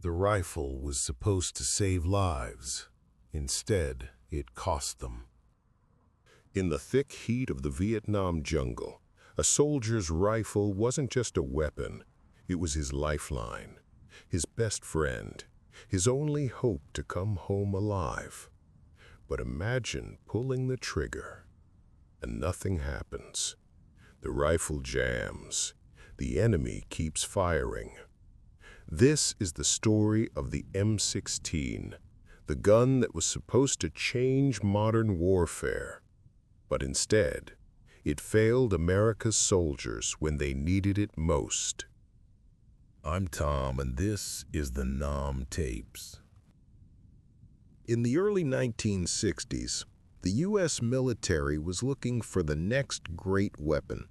The rifle was supposed to save lives. Instead, it cost them. In the thick heat of the Vietnam jungle, a soldier's rifle wasn't just a weapon. It was his lifeline, his best friend, his only hope to come home alive. But imagine pulling the trigger, and nothing happens. The rifle jams. The enemy keeps firing. This is the story of the M16, the gun that was supposed to change modern warfare. But instead, it failed America's soldiers when they needed it most. I'm Tom, and this is the Nom Tapes. In the early 1960s, the U.S. military was looking for the next great weapon,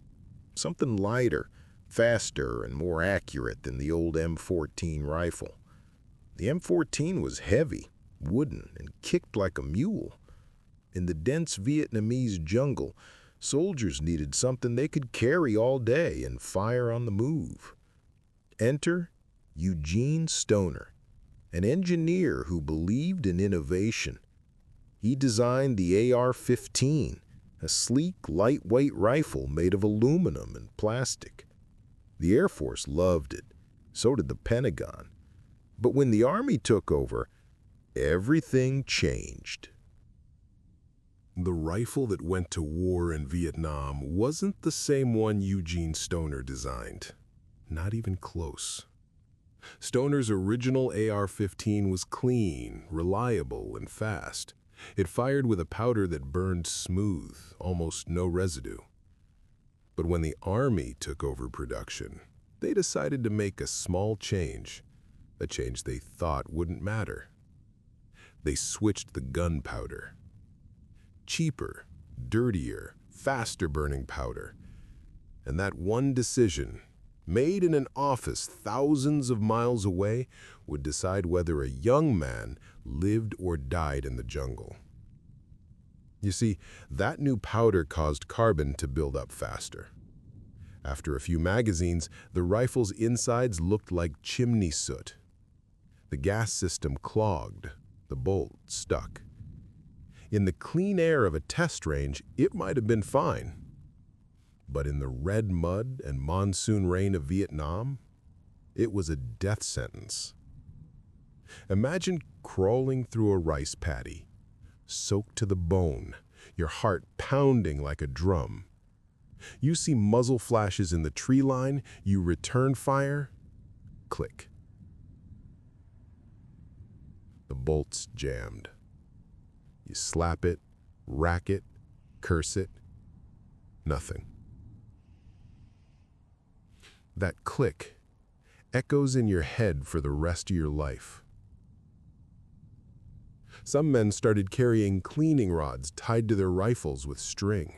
something lighter, faster, and more accurate than the old M14 rifle. The M14 was heavy, wooden, and kicked like a mule. In the dense Vietnamese jungle, soldiers needed something they could carry all day and fire on the move. Enter Eugene Stoner, an engineer who believed in innovation. He designed the AR-15, a sleek, lightweight rifle made of aluminum and plastic. The Air Force loved it, so did the Pentagon. But when the Army took over, everything changed. The rifle that went to war in Vietnam wasn't the same one Eugene Stoner designed. Not even close. Stoner's original AR-15 was clean, reliable, and fast. It fired with a powder that burned smooth, almost no residue. But when the Army took over production, they decided to make a small change, a change they thought wouldn't matter. They switched the gunpowder. Cheaper, dirtier, faster-burning powder. And that one decision, made in an office thousands of miles away, would decide whether a young man lived or died in the jungle. You see, that new powder caused carbon to build up faster. After a few magazines, the rifle's insides looked like chimney soot. The gas system clogged, the bolt stuck. In the clean air of a test range, it might have been fine. But in the red mud and monsoon rain of Vietnam, it was a death sentence. Imagine crawling through a rice paddy, soaked to the bone, your heart pounding like a drum. You see muzzle flashes in the tree line, you return fire, click. The bolt's jammed. You slap it, rack it, curse it, nothing. That click echoes in your head for the rest of your life. Some men started carrying cleaning rods tied to their rifles with string.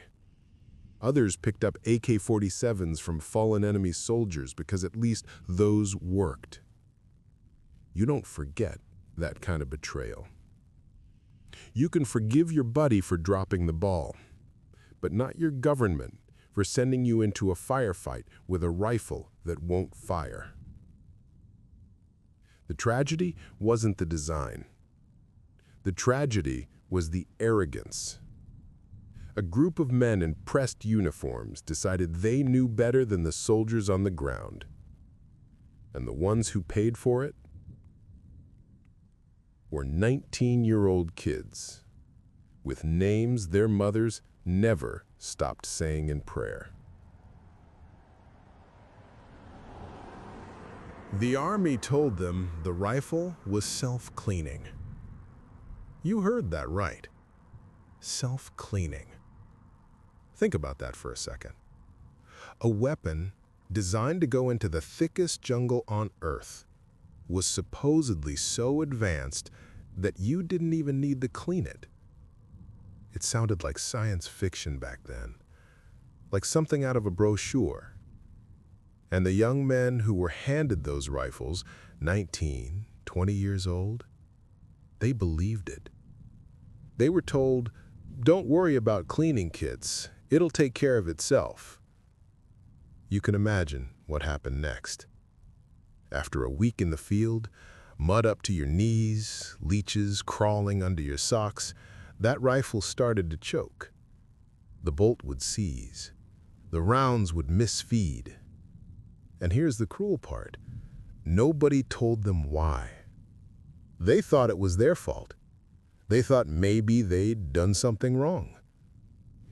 Others picked up AK-47s from fallen enemy soldiers because at least those worked. You don't forget that kind of betrayal. You can forgive your buddy for dropping the ball, but not your government for sending you into a firefight with a rifle that won't fire. The tragedy wasn't the design. The tragedy was the arrogance. A group of men in pressed uniforms decided they knew better than the soldiers on the ground. And the ones who paid for it were 19-year-old kids with names their mothers never stopped saying in prayer. The Army told them the rifle was self-cleaning. You heard that right. Self-cleaning. Think about that for a second. A weapon designed to go into the thickest jungle on Earth was supposedly so advanced that you didn't even need to clean it. It sounded like science fiction back then, like something out of a brochure. And the young men who were handed those rifles, 19, 20 years old, they believed it. They were told, "Don't worry about cleaning, kids. It'll take care of itself." You can imagine what happened next. After a week in the field, Mud up to your knees, leeches crawling under your socks, that rifle started to choke. The bolt would seize. The rounds would misfeed. And here's the cruel part. Nobody told them why. They thought it was their fault. They thought maybe they'd done something wrong.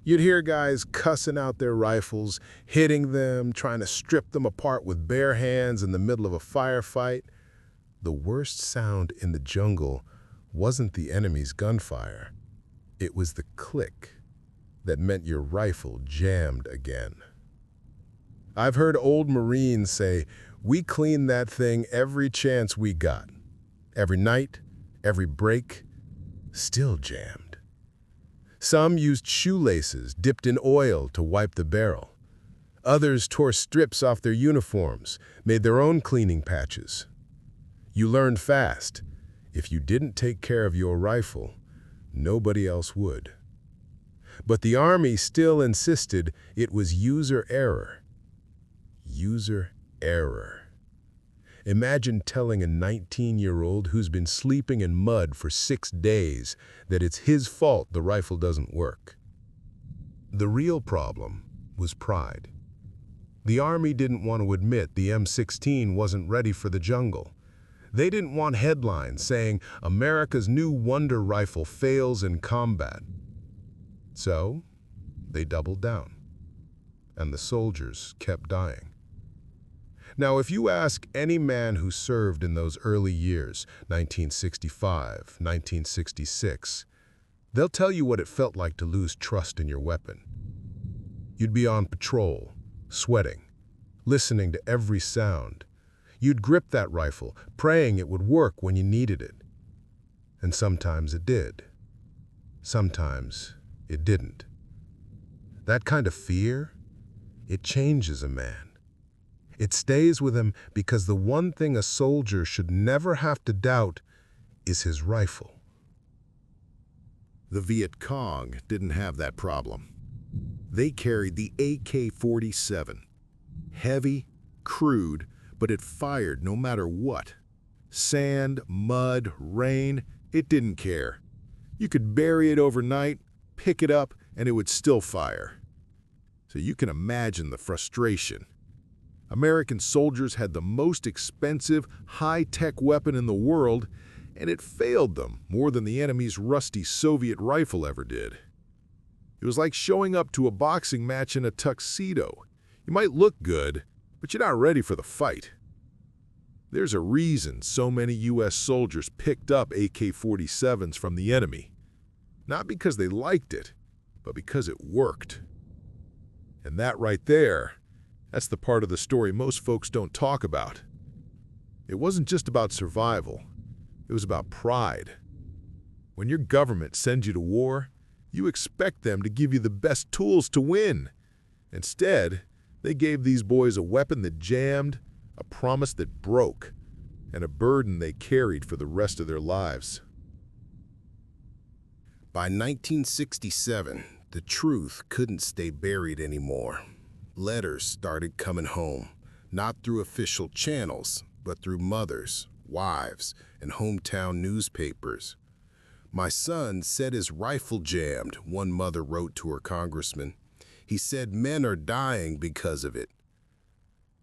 You'd hear guys cussing out their rifles, hitting them, trying to strip them apart with bare hands in the middle of a firefight. The worst sound in the jungle wasn't the enemy's gunfire. It was the click that meant your rifle jammed again. I've heard old Marines say, "We cleaned that thing every chance we got. Every night, every break, still jammed." Some used shoelaces dipped in oil to wipe the barrel. Others tore strips off their uniforms, made their own cleaning patches. You learned fast. If you didn't take care of your rifle, nobody else would. But the Army still insisted it was user error. User error. Imagine telling a 19-year-old who's been sleeping in mud for 6 days that it's his fault the rifle doesn't work. The real problem was pride. The Army didn't want to admit the M16 wasn't ready for the jungle. They didn't want headlines saying America's new wonder rifle fails in combat. So they doubled down, and the soldiers kept dying. Now, if you ask any man who served in those early years, 1965, 1966, they'll tell you what it felt like to lose trust in your weapon. You'd be on patrol, sweating, listening to every sound. You'd grip that rifle, praying it would work when you needed it. And sometimes it did. Sometimes it didn't. That kind of fear, it changes a man. It stays with him because the one thing a soldier should never have to doubt is his rifle. The Viet Cong didn't have that problem. They carried the AK-47. Heavy, crude, but it fired no matter what. Sand, mud, rain, it didn't care. You could bury it overnight, pick it up, and it would still fire. So you can imagine the frustration. American soldiers had the most expensive, high-tech weapon in the world, and it failed them more than the enemy's rusty Soviet rifle ever did. It was like showing up to a boxing match in a tuxedo. You might look good, but you're not ready for the fight. There's a reason so many U.S. soldiers picked up AK-47s from the enemy. Not because they liked it, but because it worked. And that right there, that's the part of the story most folks don't talk about. It wasn't just about survival. It was about pride. When your government sends you to war, you expect them to give you the best tools to win. Instead, they gave these boys a weapon that jammed, a promise that broke, and a burden they carried for the rest of their lives. By 1967, the truth couldn't stay buried anymore. Letters started coming home, not through official channels, but through mothers, wives, and hometown newspapers. "My son said his rifle jammed," one mother wrote to her congressman. "He said men are dying because of it."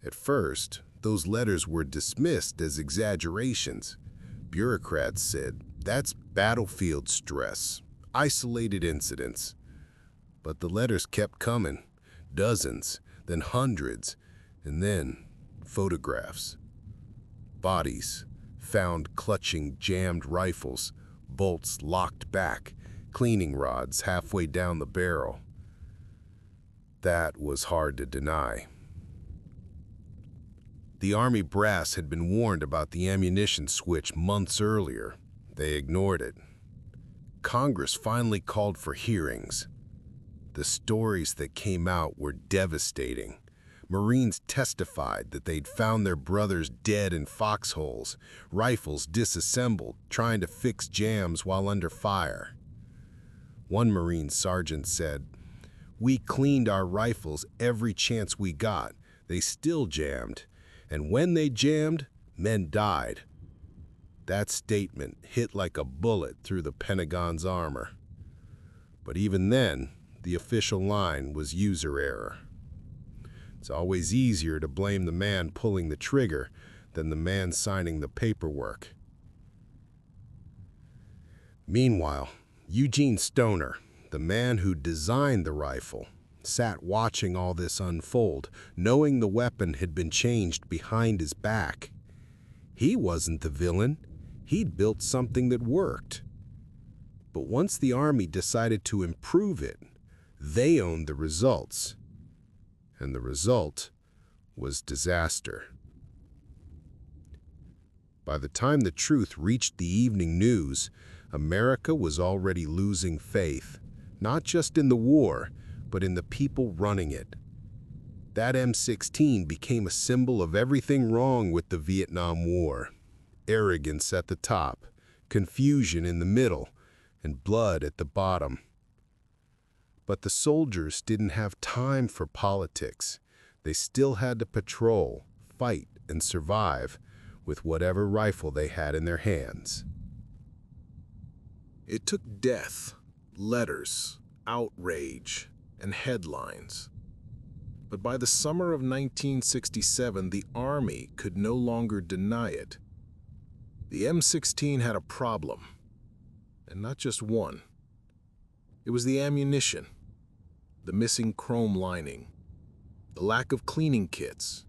At first, those letters were dismissed as exaggerations. Bureaucrats said, "That's battlefield stress, isolated incidents." But the letters kept coming. Dozens, then hundreds, and then photographs. Bodies found clutching jammed rifles, bolts locked back, cleaning rods halfway down the barrel. That was hard to deny. The Army brass had been warned about the ammunition switch months earlier. They ignored it. Congress finally called for hearings. The stories that came out were devastating. Marines testified that they'd found their brothers dead in foxholes, rifles disassembled, trying to fix jams while under fire. One Marine sergeant said, "We cleaned our rifles every chance we got. They still jammed. And when they jammed, men died." That statement hit like a bullet through the Pentagon's armor. But even then, the official line was user error. It's always easier to blame the man pulling the trigger than the man signing the paperwork. Meanwhile, Eugene Stoner, the man who designed the rifle, sat watching all this unfold, knowing the weapon had been changed behind his back. He wasn't the villain. He'd built something that worked. But once the Army decided to improve it, they owned the results. And the result was disaster. By the time the truth reached the evening news, America was already losing faith, not just in the war, but in the people running it. That M16 became a symbol of everything wrong with the Vietnam War. Arrogance at the top, confusion in the middle, and blood at the bottom. But the soldiers didn't have time for politics. They still had to patrol, fight, and survive with whatever rifle they had in their hands. It took death, letters, outrage, and headlines. But by the summer of 1967, the Army could no longer deny it. The M16 had a problem, and not just one. It was the ammunition, the missing chrome lining, the lack of cleaning kits.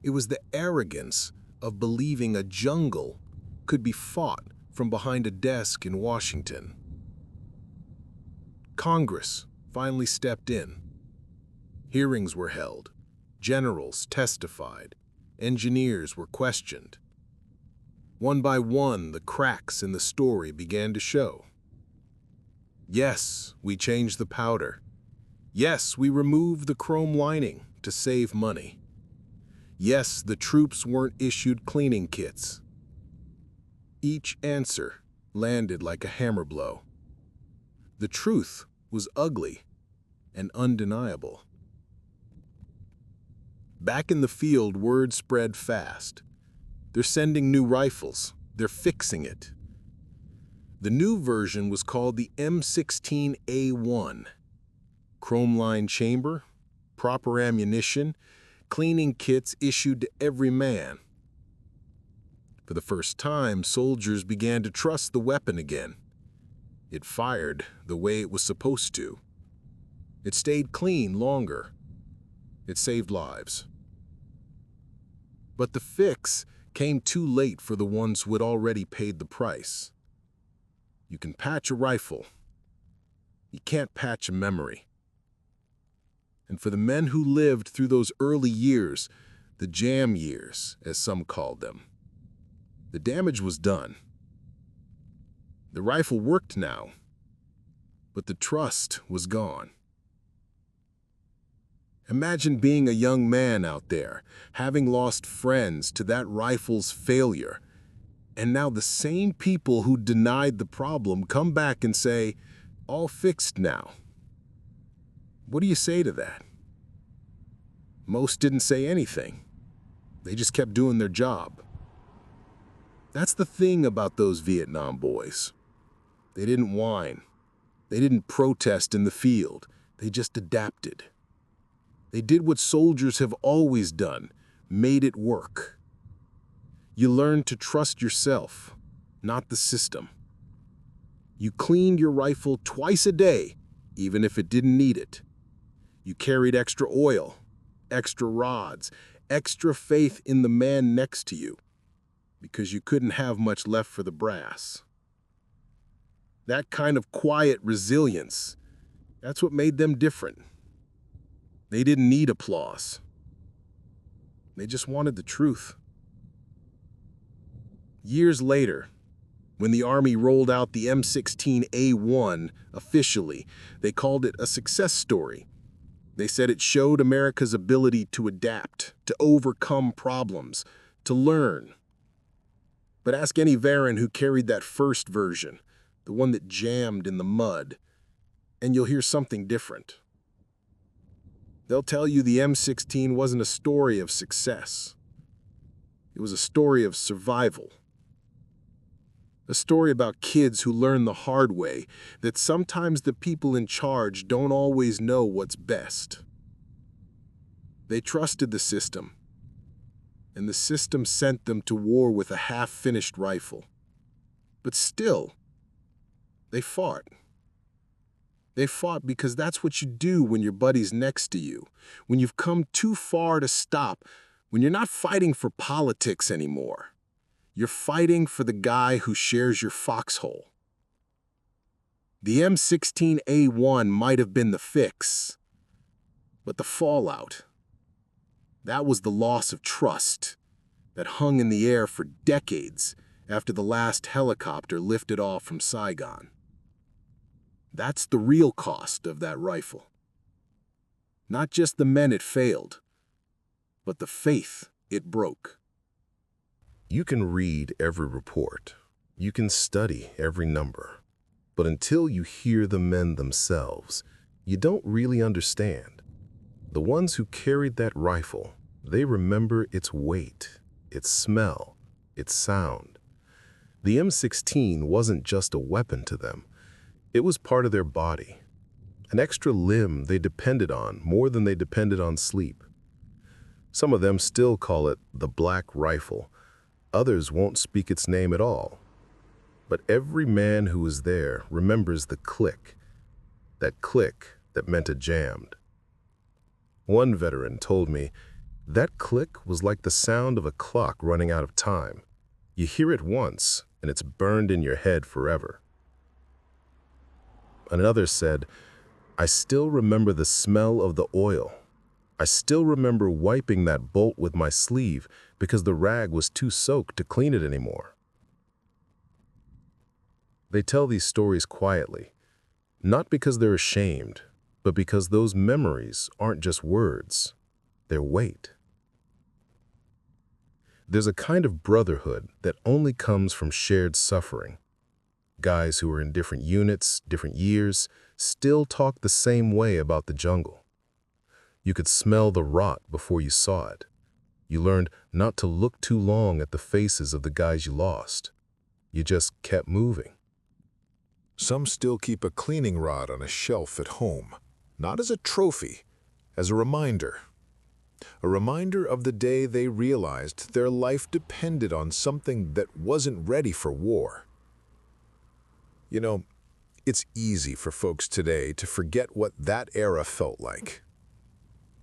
It was the arrogance of believing a jungle could be fought from behind a desk in Washington. Congress finally stepped in. Hearings were held, generals testified, engineers were questioned. One by one, the cracks in the story began to show. Yes, we changed the powder. Yes, we removed the chrome lining to save money. Yes, the troops weren't issued cleaning kits. Each answer landed like a hammer blow. The truth was ugly and undeniable. Back in the field, word spread fast. They're sending new rifles. They're fixing it. The new version was called the M16A1. Chrome-lined chamber, proper ammunition, cleaning kits issued to every man. For the first time, soldiers began to trust the weapon again. It fired the way it was supposed to. It stayed clean longer. It saved lives. But the fix came too late for the ones who had already paid the price. You can patch a rifle. You can't patch a memory. And for the men who lived through those early years, the jam years, as some called them, the damage was done. The rifle worked now, but the trust was gone. Imagine being a young man out there, having lost friends to that rifle's failure, and now the same people who denied the problem come back and say, "All fixed now." What do you say to that? Most didn't say anything. They just kept doing their job. That's the thing about those Vietnam boys. They didn't whine. They didn't protest in the field. They just adapted. They did what soldiers have always done, made it work. You learned to trust yourself, not the system. You cleaned your rifle twice a day, even if it didn't need it. You carried extra oil, extra rods, extra faith in the man next to you, because you couldn't have much left for the brass. That kind of quiet resilience, that's what made them different. They didn't need applause. They just wanted the truth. Years later, when the Army rolled out the M16A1 officially, they called it a success story. They said it showed America's ability to adapt, to overcome problems, to learn. But ask any veteran who carried that first version, the one that jammed in the mud, and you'll hear something different. They'll tell you the M16 wasn't a story of success. It was a story of survival. A story about kids who learn the hard way that sometimes the people in charge don't always know what's best. They trusted the system, and the system sent them to war with a half-finished rifle. But still, they fought. They fought because that's what you do when your buddy's next to you, when you've come too far to stop, when you're not fighting for politics anymore. You're fighting for the guy who shares your foxhole. The M16A1 might have been the fix, but the fallout, that was the loss of trust that hung in the air for decades after the last helicopter lifted off from Saigon. That's the real cost of that rifle. Not just the men it failed, but the faith it broke. You can read every report, you can study every number, but until you hear the men themselves, you don't really understand. The ones who carried that rifle, they remember its weight, its smell, its sound. The M16 wasn't just a weapon to them, it was part of their body, an extra limb they depended on more than they depended on sleep. Some of them still call it the Black Rifle. Others won't speak its name at all. But every man who was there remembers the click that meant it jammed. One veteran told me, that click was like the sound of a clock running out of time. You hear it once, and it's burned in your head forever. Another said, I still remember the smell of the oil. I still remember wiping that bolt with my sleeve because the rag was too soaked to clean it anymore. They tell these stories quietly, not because they're ashamed, but because those memories aren't just words, they're weight. There's a kind of brotherhood that only comes from shared suffering. Guys who are in different units, different years, still talk the same way about the jungle. You could smell the rot before you saw it. You learned not to look too long at the faces of the guys you lost. You just kept moving. Some still keep a cleaning rod on a shelf at home, not as a trophy, as a reminder. A reminder of the day they realized their life depended on something that wasn't ready for war. You know, it's easy for folks today to forget what that era felt like.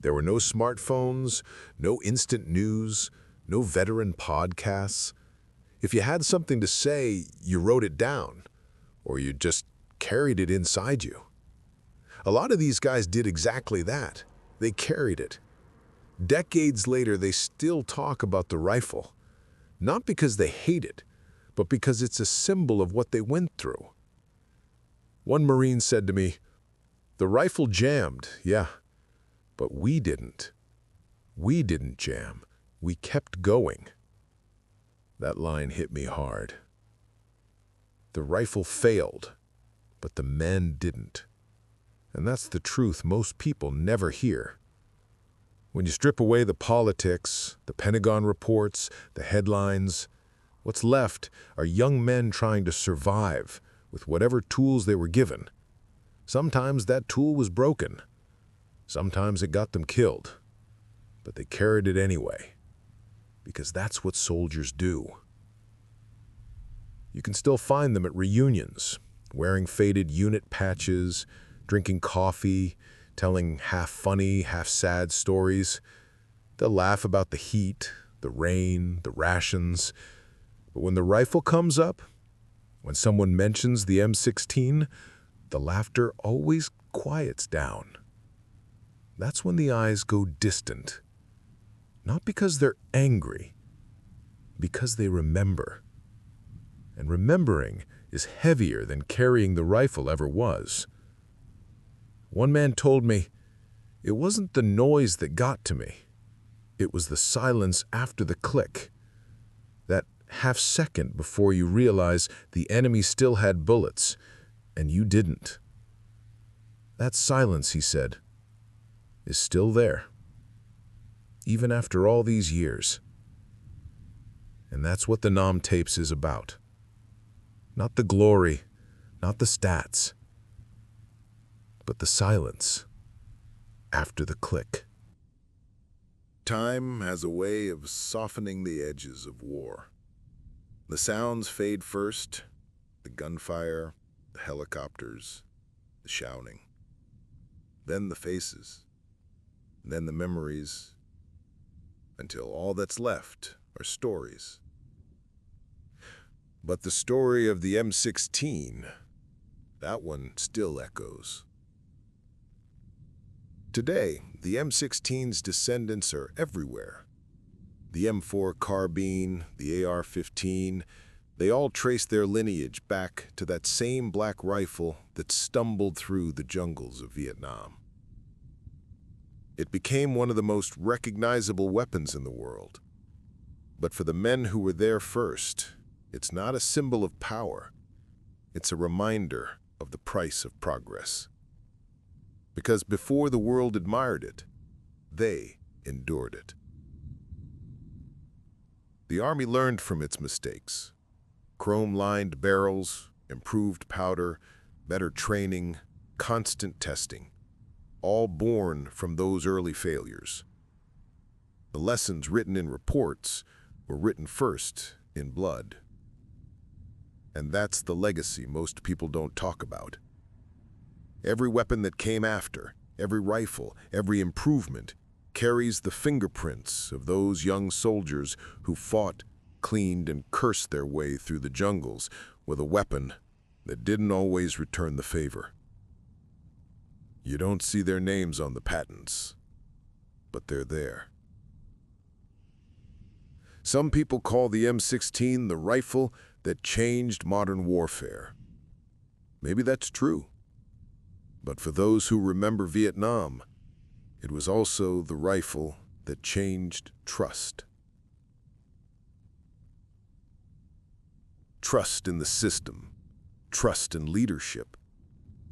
There were no smartphones, no instant news, no veteran podcasts. If you had something to say, you wrote it down, or you just carried it inside you. A lot of these guys did exactly that. They carried it. Decades later, they still talk about the rifle, not because they hate it, but because it's a symbol of what they went through. One Marine said to me, "The rifle jammed, yeah, but we didn't. We didn't jam. We kept going." That line hit me hard. The rifle failed, but the men didn't. And that's the truth most people never hear. When you strip away the politics, the Pentagon reports, the headlines, what's left are young men trying to survive with whatever tools they were given. Sometimes that tool was broken. Sometimes it got them killed. But they carried it anyway, because that's what soldiers do. You can still find them at reunions, wearing faded unit patches, drinking coffee, telling half-funny, half-sad stories. They'll laugh about the heat, the rain, the rations. But when the rifle comes up, when someone mentions the M16, the laughter always quiets down. That's when the eyes go distant. Not because they're angry, because they remember. And remembering is heavier than carrying the rifle ever was. One man told me, it wasn't the noise that got to me. It was the silence after the click. That half second before you realize the enemy still had bullets, and you didn't. That silence, he said, is still there, even after all these years. And that's what the Nam tapes is about. Not the glory, not the stats, but the silence after the click. Time has a way of softening the edges of war. The sounds fade first, the gunfire, the helicopters, the shouting. Then the faces, then the memories, until all that's left are stories. But the story of the M16, that one still echoes. Today, the M16's descendants are everywhere. The M4 carbine, the AR-15, they all trace their lineage back to that same black rifle that stumbled through the jungles of Vietnam. It became one of the most recognizable weapons in the world. But for the men who were there first, it's not a symbol of power. It's a reminder of the price of progress. Because before the world admired it, they endured it. The Army learned from its mistakes. Chrome-lined barrels, improved powder, better training, constant testing, all born from those early failures. The lessons written in reports were written first in blood. And that's the legacy most people don't talk about. Every weapon that came after, every rifle, every improvement, carries the fingerprints of those young soldiers who fought, cleaned, and cursed their way through the jungles with a weapon that didn't always return the favor. You don't see their names on the patents, but they're there. Some people call the M16 the rifle that changed modern warfare. Maybe that's true. But for those who remember Vietnam, it was also the rifle that changed trust. Trust in the system, trust in leadership,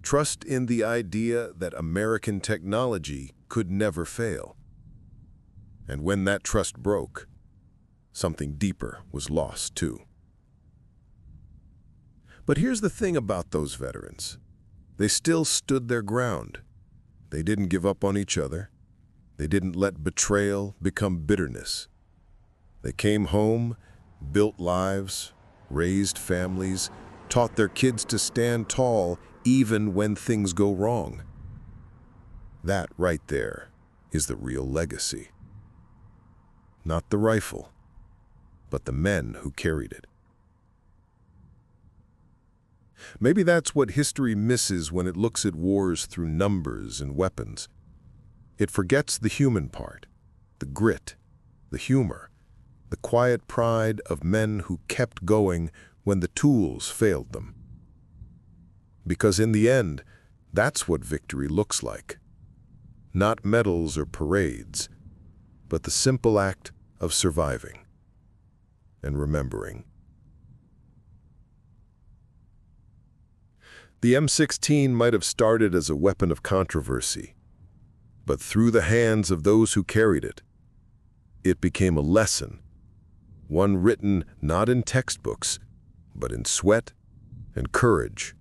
trust in the idea that American technology could never fail. And when that trust broke, something deeper was lost too. But here's the thing about those veterans. They still stood their ground. They didn't give up on each other. They didn't let betrayal become bitterness. They came home, built lives, raised families, taught their kids to stand tall even when things go wrong. That right there is the real legacy. Not the rifle, but the men who carried it. Maybe that's what history misses when it looks at wars through numbers and weapons. It forgets the human part, the grit, the humor, the quiet pride of men who kept going when the tools failed them. Because in the end, that's what victory looks like. Not medals or parades, but the simple act of surviving and remembering. The M16 might have started as a weapon of controversy, but through the hands of those who carried it, it became a lesson, one written not in textbooks, but in sweat and courage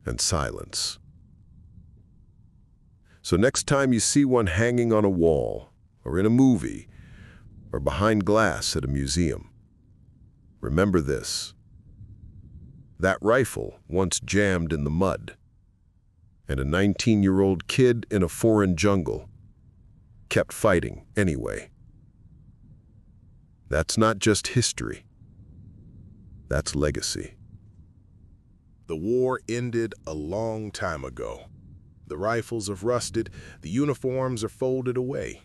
and silence. So next time you see one hanging on a wall, or in a movie, or behind glass at a museum, remember this. That rifle once jammed in the mud, and a 19-year-old kid in a foreign jungle kept fighting anyway. That's not just history. That's legacy. The war ended a long time ago. The rifles have rusted, the uniforms are folded away.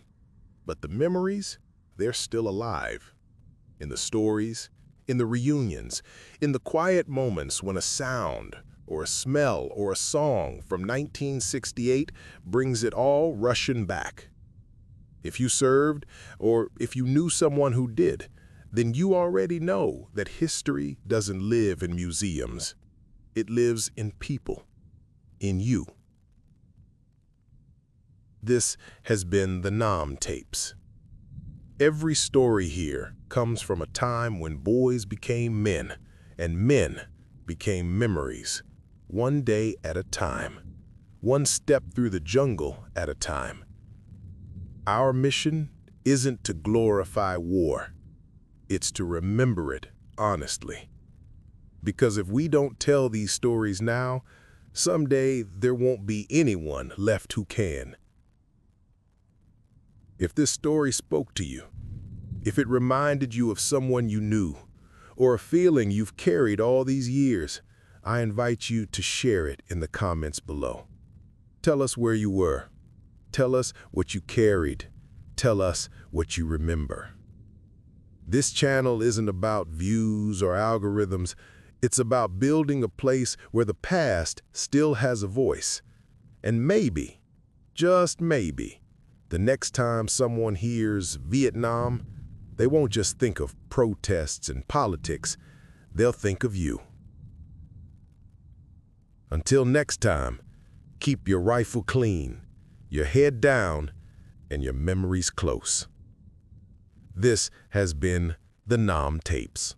But the memories, they're still alive. In the stories, in the reunions, in the quiet moments when a sound or a smell or a song from 1968 brings it all rushing back. If you served, or if you knew someone who did, then you already know that history doesn't live in museums. It lives in people, in you. This has been the Nam Tapes. Every story here comes from a time when boys became men, and men became memories, one day at a time, one step through the jungle at a time. Our mission isn't to glorify war. It's to remember it honestly. Because if we don't tell these stories now, someday there won't be anyone left who can. If this story spoke to you, if it reminded you of someone you knew, or a feeling you've carried all these years, I invite you to share it in the comments below. Tell us where you were. Tell us what you carried. Tell us what you remember. This channel isn't about views or algorithms. It's about building a place where the past still has a voice. And maybe, just maybe, the next time someone hears Vietnam, they won't just think of protests and politics. They'll think of you. Until next time, keep your rifle clean, your head down, and your memories close. This has been the Nam Tapes.